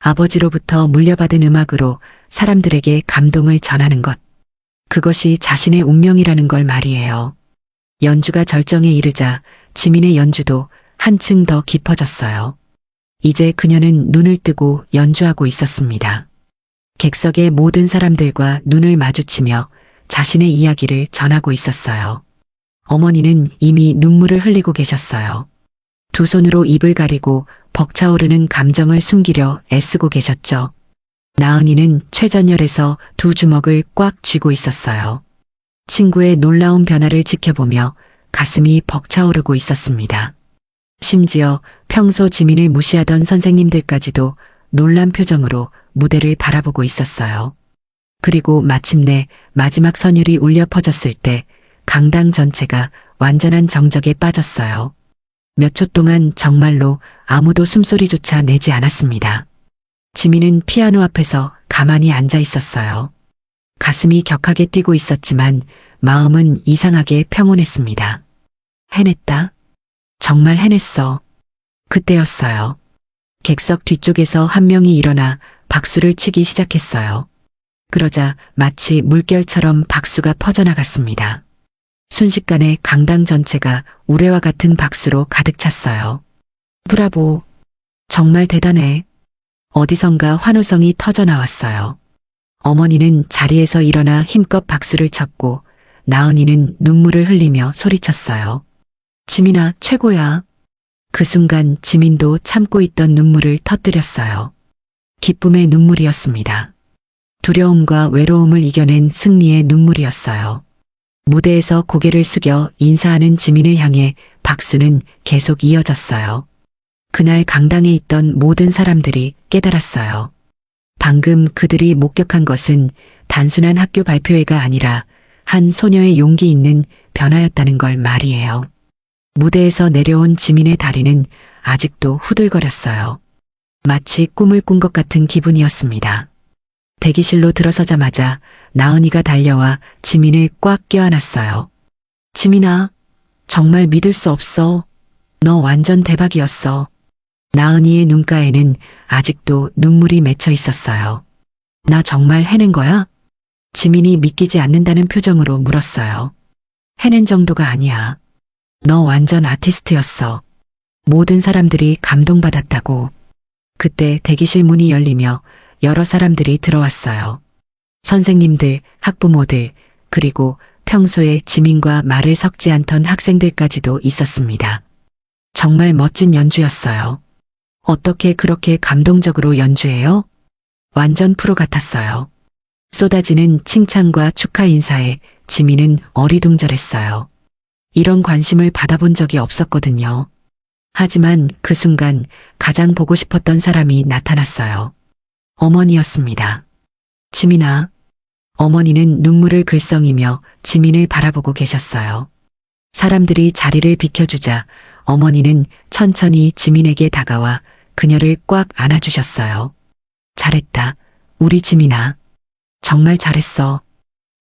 아버지로부터 물려받은 음악으로 사람들에게 감동을 전하는 것. 그것이 자신의 운명이라는 걸 말이에요. 연주가 절정에 이르자 지민의 연주도 한층 더 깊어졌어요. 이제 그녀는 눈을 뜨고 연주하고 있었습니다. 객석의 모든 사람들과 눈을 마주치며 자신의 이야기를 전하고 있었어요. 어머니는 이미 눈물을 흘리고 계셨어요. 두 손으로 입을 가리고 벅차오르는 감정을 숨기려 애쓰고 계셨죠. 나은이는 최전열에서 두 주먹을 꽉 쥐고 있었어요. 친구의 놀라운 변화를 지켜보며 가슴이 벅차오르고 있었습니다. 심지어 평소 지민을 무시하던 선생님들까지도 놀란 표정으로 무대를 바라보고 있었어요. 그리고 마침내 마지막 선율이 울려 퍼졌을 때 강당 전체가 완전한 정적에 빠졌어요. 몇 초 동안 정말로 아무도 숨소리조차 내지 않았습니다. 지민은 피아노 앞에서 가만히 앉아 있었어요. 가슴이 격하게 뛰고 있었지만 마음은 이상하게 평온했습니다. 해냈다. 정말 해냈어. 그때였어요. 객석 뒤쪽에서 한 명이 일어나 박수를 치기 시작했어요. 그러자 마치 물결처럼 박수가 퍼져나갔습니다. 순식간에 강당 전체가 우레와 같은 박수로 가득 찼어요. 브라보. 정말 대단해. 어디선가 환호성이 터져 나왔어요. 어머니는 자리에서 일어나 힘껏 박수를 쳤고 나은이는 눈물을 흘리며 소리쳤어요. 지민아, 최고야. 그 순간 지민도 참고 있던 눈물을 터뜨렸어요. 기쁨의 눈물이었습니다. 두려움과 외로움을 이겨낸 승리의 눈물이었어요. 무대에서 고개를 숙여 인사하는 지민을 향해 박수는 계속 이어졌어요. 그날 강당에 있던 모든 사람들이 깨달았어요. 방금 그들이 목격한 것은 단순한 학교 발표회가 아니라 한 소녀의 용기 있는 변화였다는 걸 말이에요. 무대에서 내려온 지민의 다리는 아직도 후들거렸어요. 마치 꿈을 꾼 것 같은 기분이었습니다. 대기실로 들어서자마자 나은이가 달려와 지민을 꽉 껴안았어요. 지민아, 정말 믿을 수 없어. 너 완전 대박이었어. 나은이의 눈가에는 아직도 눈물이 맺혀 있었어요. 나 정말 해낸 거야? 지민이 믿기지 않는다는 표정으로 물었어요. 해낸 정도가 아니야. 너 완전 아티스트였어. 모든 사람들이 감동받았다고. 그때 대기실 문이 열리며 여러 사람들이 들어왔어요. 선생님들, 학부모들, 그리고 평소에 지민과 말을 섞지 않던 학생들까지도 있었습니다. 정말 멋진 연주였어요. 어떻게 그렇게 감동적으로 연주해요? 완전 프로 같았어요. 쏟아지는 칭찬과 축하 인사에 지민은 어리둥절했어요. 이런 관심을 받아본 적이 없었거든요. 하지만 그 순간 가장 보고 싶었던 사람이 나타났어요. 어머니였습니다. 지민아. 어머니는 눈물을 글썽이며 지민을 바라보고 계셨어요. 사람들이 자리를 비켜주자 어머니는 천천히 지민에게 다가와 그녀를 꽉 안아주셨어요. 잘했다, 우리 지민아. 정말 잘했어.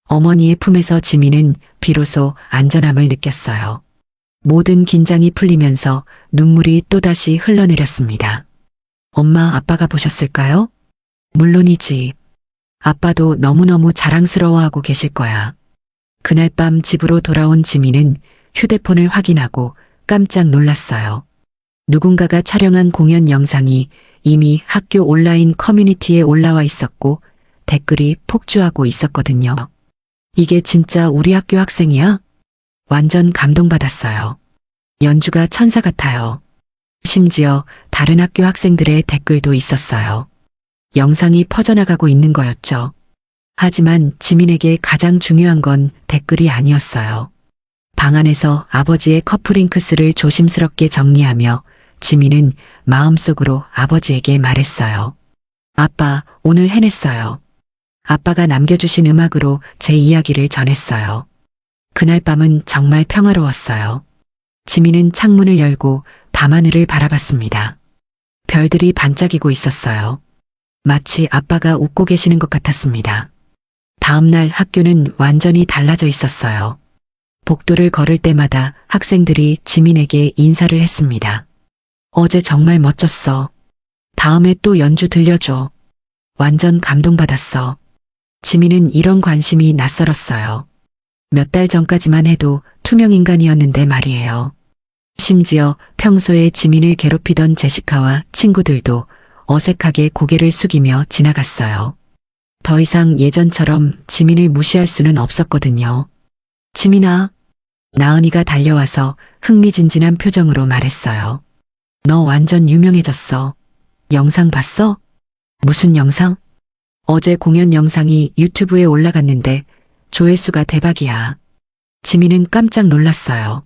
어머니의 품에서 지민은 비로소 안전함을 느꼈어요. 모든 긴장이 풀리면서 눈물이 또다시 흘러내렸습니다. 엄마, 아빠가 보셨을까요? 물론이지. 아빠도 너무너무 자랑스러워하고 계실 거야. 그날 밤 집으로 돌아온 지민은 휴대폰을 확인하고 깜짝 놀랐어요. 누군가가 촬영한 공연 영상이 이미 학교 온라인 커뮤니티에 올라와 있었고 댓글이 폭주하고 있었거든요. 이게 진짜 우리 학교 학생이야? 완전 감동받았어요. 연주가 천사 같아요. 심지어 다른 학교 학생들의 댓글도 있었어요. 영상이 퍼져나가고 있는 거였죠. 하지만 지민에게 가장 중요한 건 댓글이 아니었어요. 방 안에서 아버지의 커플링크스를 조심스럽게 정리하며 지민은 마음속으로 아버지에게 말했어요. 아빠, 오늘 해냈어요. 아빠가 남겨주신 음악으로 제 이야기를 전했어요. 그날 밤은 정말 평화로웠어요. 지민은 창문을 열고 밤하늘을 바라봤습니다. 별들이 반짝이고 있었어요. 마치 아빠가 웃고 계시는 것 같았습니다. 다음날 학교는 완전히 달라져 있었어요. 복도를 걸을 때마다 학생들이 지민에게 인사를 했습니다. 어제 정말 멋졌어. 다음에 또 연주 들려줘. 완전 감동받았어. 지민은 이런 관심이 낯설었어요. 몇 달 전까지만 해도 투명 인간이었는데 말이에요. 심지어 평소에 지민을 괴롭히던 제시카와 친구들도 어색하게 고개를 숙이며 지나갔어요. 더 이상 예전처럼 지민을 무시할 수는 없었거든요. 지민아. 나은이가 달려와서 흥미진진한 표정으로 말했어요. 너 완전 유명해졌어. 영상 봤어? 무슨 영상? 어제 공연 영상이 유튜브에 올라갔는데 조회수가 대박이야. 지민은 깜짝 놀랐어요.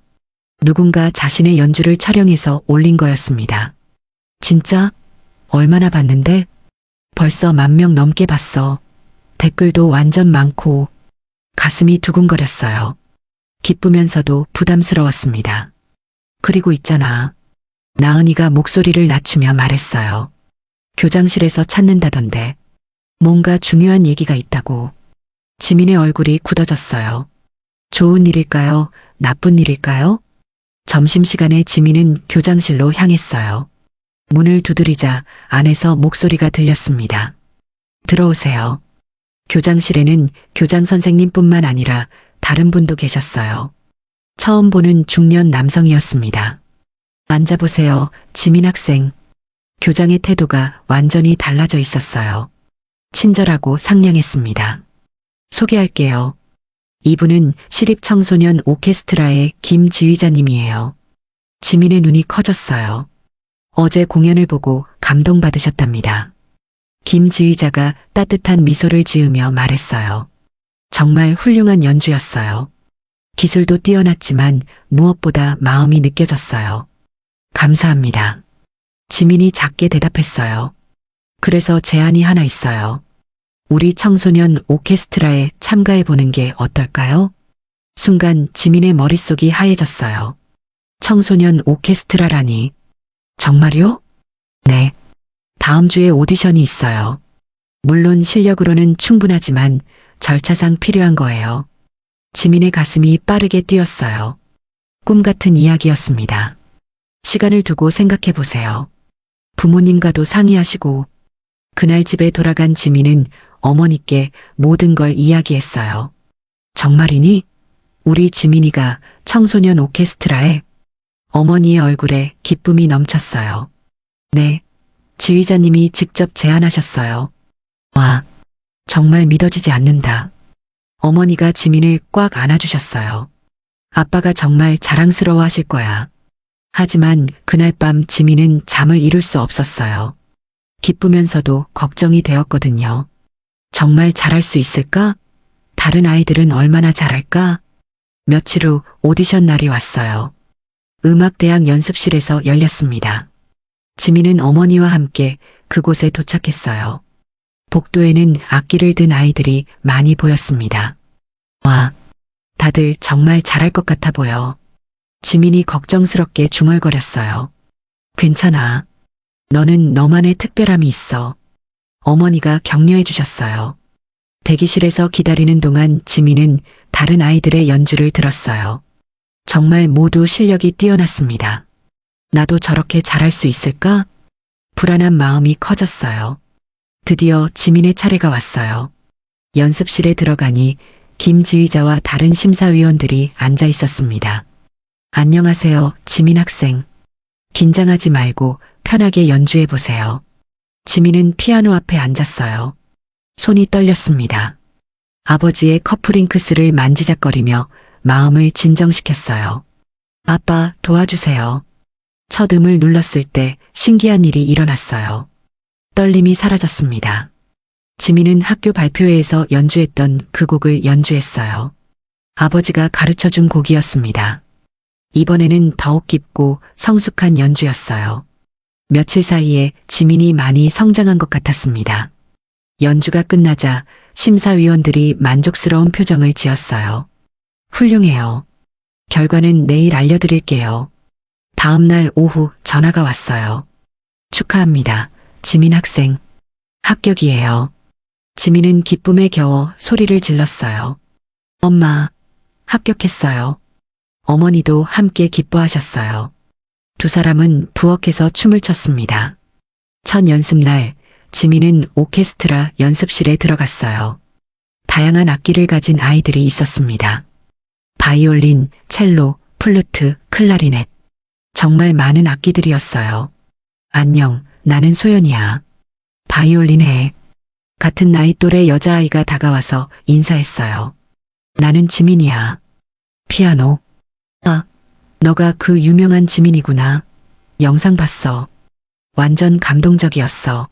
누군가 자신의 연주를 촬영해서 올린 거였습니다. 진짜? 얼마나 봤는데? 벌써 10,000명 넘게 봤어. 댓글도 완전 많고 가슴이 두근거렸어요. 기쁘면서도 부담스러웠습니다. 그리고 있잖아. 나은이가 목소리를 낮추며 말했어요. 교장실에서 찾는다던데. 뭔가 중요한 얘기가 있다고. 지민의 얼굴이 굳어졌어요. 좋은 일일까요? 나쁜 일일까요? 점심시간에 지민은 교장실로 향했어요. 문을 두드리자 안에서 목소리가 들렸습니다. 들어오세요. 교장실에는 교장 선생님뿐만 아니라 다른 분도 계셨어요. 처음 보는 중년 남성이었습니다. 앉아보세요, 지민 학생. 교장의 태도가 완전히 달라져 있었어요. 친절하고 상냥했습니다. 소개할게요. 이분은 시립청소년 오케스트라의 김 지휘자님이에요. 지민의 눈이 커졌어요. 어제 공연을 보고 감동받으셨답니다. 김 지휘자가 따뜻한 미소를 지으며 말했어요. 정말 훌륭한 연주였어요. 기술도 뛰어났지만 무엇보다 마음이 느껴졌어요. 감사합니다. 지민이 작게 대답했어요. 그래서 제안이 하나 있어요. 우리 청소년 오케스트라에 참가해보는 게 어떨까요? 순간 지민의 머릿속이 하얘졌어요. 청소년 오케스트라라니. 정말요? 네. 다음 주에 오디션이 있어요. 물론 실력으로는 충분하지만 절차상 필요한 거예요. 지민의 가슴이 빠르게 뛰었어요. 꿈 같은 이야기였습니다. 시간을 두고 생각해 보세요. 부모님과도 상의하시고. 그날 집에 돌아간 지민은 어머니께 모든 걸 이야기했어요. 정말이니? 우리 지민이가 청소년 오케스트라에? 어머니의 얼굴에 기쁨이 넘쳤어요. 네. 지휘자님이 직접 제안하셨어요. 와, 정말 믿어지지 않는다. 어머니가 지민을 꽉 안아주셨어요. 아빠가 정말 자랑스러워 하실 거야. 하지만 그날 밤 지민은 잠을 이룰 수 없었어요. 기쁘면서도 걱정이 되었거든요. 정말 잘할 수 있을까? 다른 아이들은 얼마나 잘할까? 며칠 후 오디션 날이 왔어요. 음악대학 연습실에서 열렸습니다. 지민은 어머니와 함께 그곳에 도착했어요. 복도에는 악기를 든 아이들이 많이 보였습니다. 와, 다들 정말 잘할 것 같아 보여. 지민이 걱정스럽게 중얼거렸어요. 괜찮아. 너는 너만의 특별함이 있어. 어머니가 격려해 주셨어요. 대기실에서 기다리는 동안 지민은 다른 아이들의 연주를 들었어요. 정말 모두 실력이 뛰어났습니다. 나도 저렇게 잘할 수 있을까? 불안한 마음이 커졌어요. 드디어 지민의 차례가 왔어요. 연습실에 들어가니 김 지휘자와 다른 심사위원들이 앉아 있었습니다. 안녕하세요, 지민 학생. 긴장하지 말고 편하게 연주해 보세요. 지민은 피아노 앞에 앉았어요. 손이 떨렸습니다. 아버지의 커프링크스를 만지작거리며 마음을 진정시켰어요. 아빠, 도와주세요. 첫 음을 눌렀을 때 신기한 일이 일어났어요. 떨림이 사라졌습니다. 지민은 학교 발표회에서 연주했던 그 곡을 연주했어요. 아버지가 가르쳐준 곡이었습니다. 이번에는 더욱 깊고 성숙한 연주였어요. 며칠 사이에 지민이 많이 성장한 것 같았습니다. 연주가 끝나자 심사위원들이 만족스러운 표정을 지었어요. 훌륭해요. 결과는 내일 알려드릴게요. 다음 날 오후 전화가 왔어요. 축하합니다. 지민 학생. 합격이에요. 지민은 기쁨에 겨워 소리를 질렀어요. 엄마, 합격했어요. 어머니도 함께 기뻐하셨어요. 두 사람은 부엌에서 춤을 췄습니다. 첫 연습날, 지민은 오케스트라 연습실에 들어갔어요. 다양한 악기를 가진 아이들이 있었습니다. 바이올린, 첼로, 플루트, 클라리넷. 정말 많은 악기들이었어요. 안녕, 나는 소연이야. 바이올린 해. 같은 나이 또래 여자아이가 다가와서 인사했어요. 나는 지민이야. 피아노. 아, 너가 그 유명한 지민이구나. 영상 봤어. 완전 감동적이었어.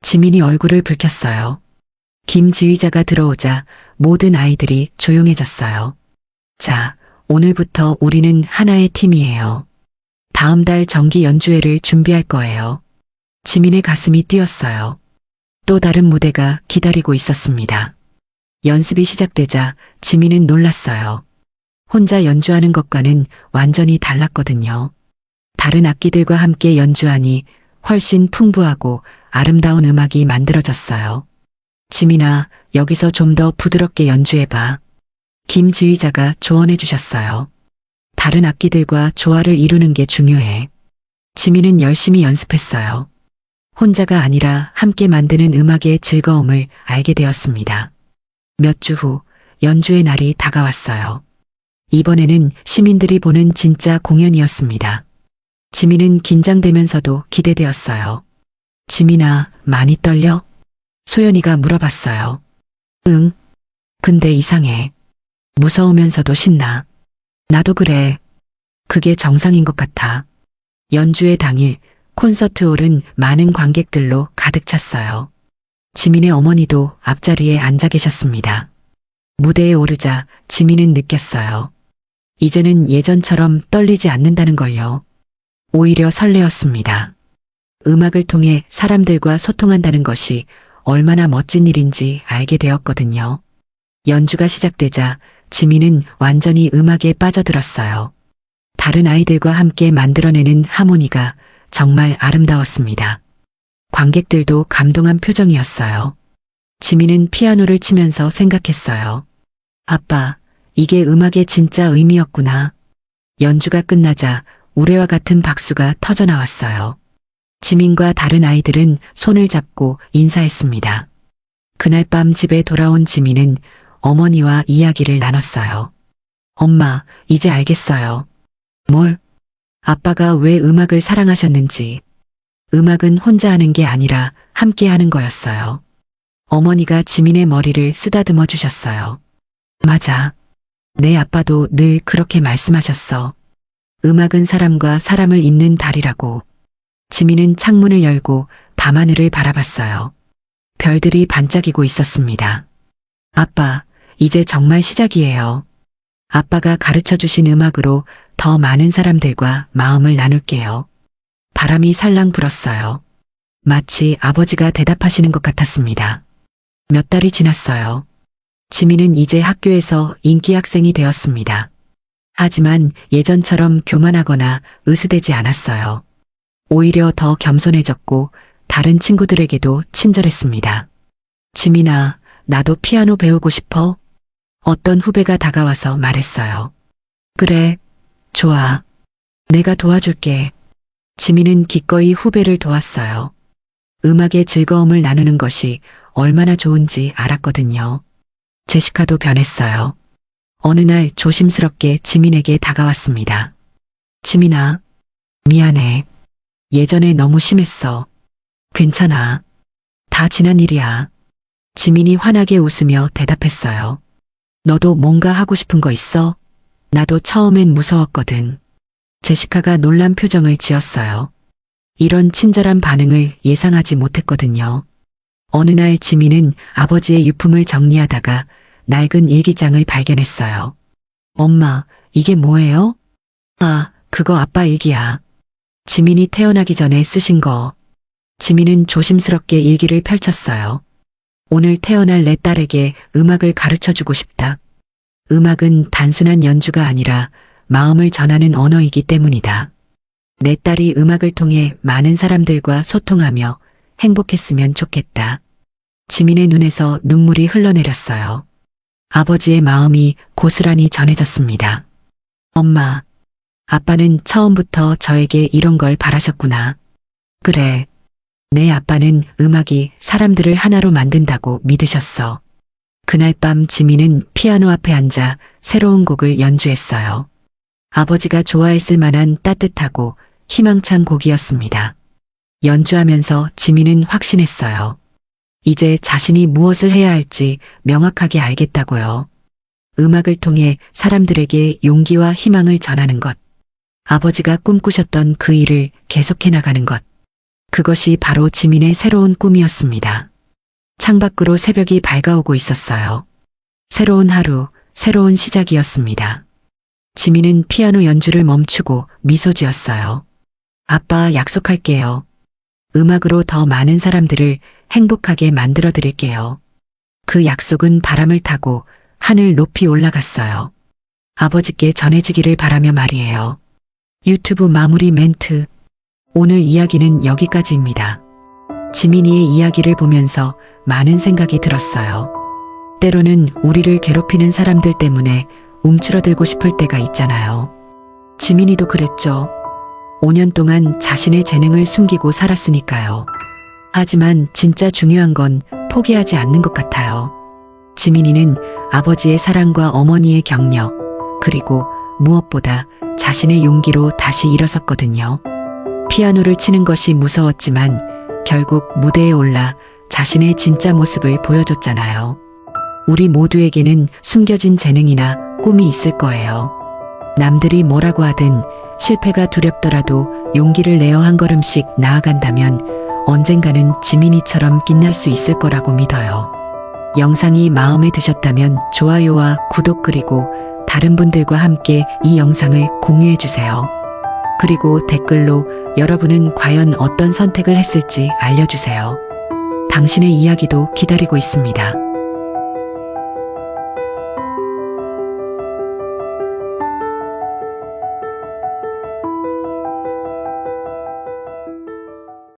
지민이 얼굴을 붉혔어요. 김 지휘자가 들어오자 모든 아이들이 조용해졌어요. 자, 오늘부터 우리는 하나의 팀이에요. 다음 달 정기 연주회를 준비할 거예요. 지민의 가슴이 뛰었어요. 또 다른 무대가 기다리고 있었습니다. 연습이 시작되자 지민은 놀랐어요. 혼자 연주하는 것과는 완전히 달랐거든요. 다른 악기들과 함께 연주하니 훨씬 풍부하고 아름다운 음악이 만들어졌어요. 지민아, 여기서 좀 더 부드럽게 연주해봐. 김 지휘자가 조언해 주셨어요. 다른 악기들과 조화를 이루는 게 중요해. 지민은 열심히 연습했어요. 혼자가 아니라 함께 만드는 음악의 즐거움을 알게 되었습니다. 몇 주 후 연주의 날이 다가왔어요. 이번에는 시민들이 보는 진짜 공연이었습니다. 지민은 긴장되면서도 기대되었어요. 지민아, 많이 떨려? 소연이가 물어봤어요. 응. 근데 이상해. 무서우면서도 신나. 나도 그래. 그게 정상인 것 같아. 연주회 당일 콘서트홀은 많은 관객들로 가득 찼어요. 지민의 어머니도 앞자리에 앉아 계셨습니다. 무대에 오르자 지민은 느꼈어요. 이제는 예전처럼 떨리지 않는다는 걸요. 오히려 설레었습니다. 음악을 통해 사람들과 소통한다는 것이 얼마나 멋진 일인지 알게 되었거든요. 연주가 시작되자 지민은 완전히 음악에 빠져들었어요. 다른 아이들과 함께 만들어내는 하모니가 정말 아름다웠습니다. 관객들도 감동한 표정이었어요. 지민은 피아노를 치면서 생각했어요. 아빠, 이게 음악의 진짜 의미였구나. 연주가 끝나자 우레와 같은 박수가 터져 나왔어요. 지민과 다른 아이들은 손을 잡고 인사했습니다. 그날 밤 집에 돌아온 지민은 어머니와 이야기를 나눴어요. 엄마, 이제 알겠어요. 뭘? 아빠가 왜 음악을 사랑하셨는지. 음악은 혼자 하는 게 아니라 함께 하는 거였어요. 어머니가 지민의 머리를 쓰다듬어 주셨어요. 맞아. 내 아빠도 늘 그렇게 말씀하셨어. 음악은 사람과 사람을 잇는 달이라고. 지민은 창문을 열고 밤하늘을 바라봤어요. 별들이 반짝이고 있었습니다. 아빠, 이제 정말 시작이에요. 아빠가 가르쳐 주신 음악으로 더 많은 사람들과 마음을 나눌게요. 바람이 살랑 불었어요. 마치 아버지가 대답하시는 것 같았습니다. 몇 달이 지났어요. 지민은 이제 학교에서 인기 학생이 되었습니다. 하지만 예전처럼 교만하거나 으스대지 않았어요. 오히려 더 겸손해졌고 다른 친구들에게도 친절했습니다. 지민아, 나도 피아노 배우고 싶어? 어떤 후배가 다가와서 말했어요. 그래, 좋아. 내가 도와줄게. 지민은 기꺼이 후배를 도왔어요. 음악의 즐거움을 나누는 것이 얼마나 좋은지 알았거든요. 제시카도 변했어요. 어느 날 조심스럽게 지민에게 다가왔습니다. 지민아, 미안해. 예전에 너무 심했어. 괜찮아. 다 지난 일이야. 지민이 환하게 웃으며 대답했어요. 너도 뭔가 하고 싶은 거 있어? 나도 처음엔 무서웠거든. 제시카가 놀란 표정을 지었어요. 이런 친절한 반응을 예상하지 못했거든요. 어느 날 지민은 아버지의 유품을 정리하다가 낡은 일기장을 발견했어요. 엄마, 이게 뭐예요? 아, 그거 아빠 일기야. 지민이 태어나기 전에 쓰신 거. 지민은 조심스럽게 일기를 펼쳤어요. 오늘 태어날 내 딸에게 음악을 가르쳐주고 싶다. 음악은 단순한 연주가 아니라 마음을 전하는 언어이기 때문이다. 내 딸이 음악을 통해 많은 사람들과 소통하며 행복했으면 좋겠다. 지민의 눈에서 눈물이 흘러내렸어요. 아버지의 마음이 고스란히 전해졌습니다. 엄마, 아빠는 처음부터 저에게 이런 걸 바라셨구나. 그래. 내 아빠는 음악이 사람들을 하나로 만든다고 믿으셨어. 그날 밤 지민은 피아노 앞에 앉아 새로운 곡을 연주했어요. 아버지가 좋아했을 만한 따뜻하고 희망찬 곡이었습니다. 연주하면서 지민은 확신했어요. 이제 자신이 무엇을 해야 할지 명확하게 알겠다고요. 음악을 통해 사람들에게 용기와 희망을 전하는 것. 아버지가 꿈꾸셨던 그 일을 계속해 나가는 것. 그것이 바로 지민의 새로운 꿈이었습니다. 창밖으로 새벽이 밝아오고 있었어요. 새로운 하루, 새로운 시작이었습니다. 지민은 피아노 연주를 멈추고 미소 지었어요. 아빠, 약속할게요. 음악으로 더 많은 사람들을 행복하게 만들어 드릴게요. 그 약속은 바람을 타고 하늘 높이 올라갔어요. 아버지께 전해지기를 바라며 말이에요. 유튜브 마무리 멘트. 오늘 이야기는 여기까지입니다. 지민이의 이야기를 보면서 많은 생각이 들었어요. 때로는 우리를 괴롭히는 사람들 때문에 움츠러들고 싶을 때가 있잖아요. 지민이도 그랬죠. 5년 동안 자신의 재능을 숨기고 살았으니까요. 하지만 진짜 중요한 건 포기하지 않는 것 같아요. 지민이는 아버지의 사랑과 어머니의 격려, 그리고 무엇보다 자신의 용기로 다시 일어섰거든요. 피아노를 치는 것이 무서웠지만 결국 무대에 올라 자신의 진짜 모습을 보여줬잖아요. 우리 모두에게는 숨겨진 재능이나 꿈이 있을 거예요. 남들이 뭐라고 하든 실패가 두렵더라도 용기를 내어 한 걸음씩 나아간다면 언젠가는 지민이처럼 빛날 수 있을 거라고 믿어요. 영상이 마음에 드셨다면 좋아요와 구독 그리고 다른 분들과 함께 이 영상을 공유해 주세요. 그리고 댓글로 여러분은 과연 어떤 선택을 했을지 알려주세요. 당신의 이야기도 기다리고 있습니다.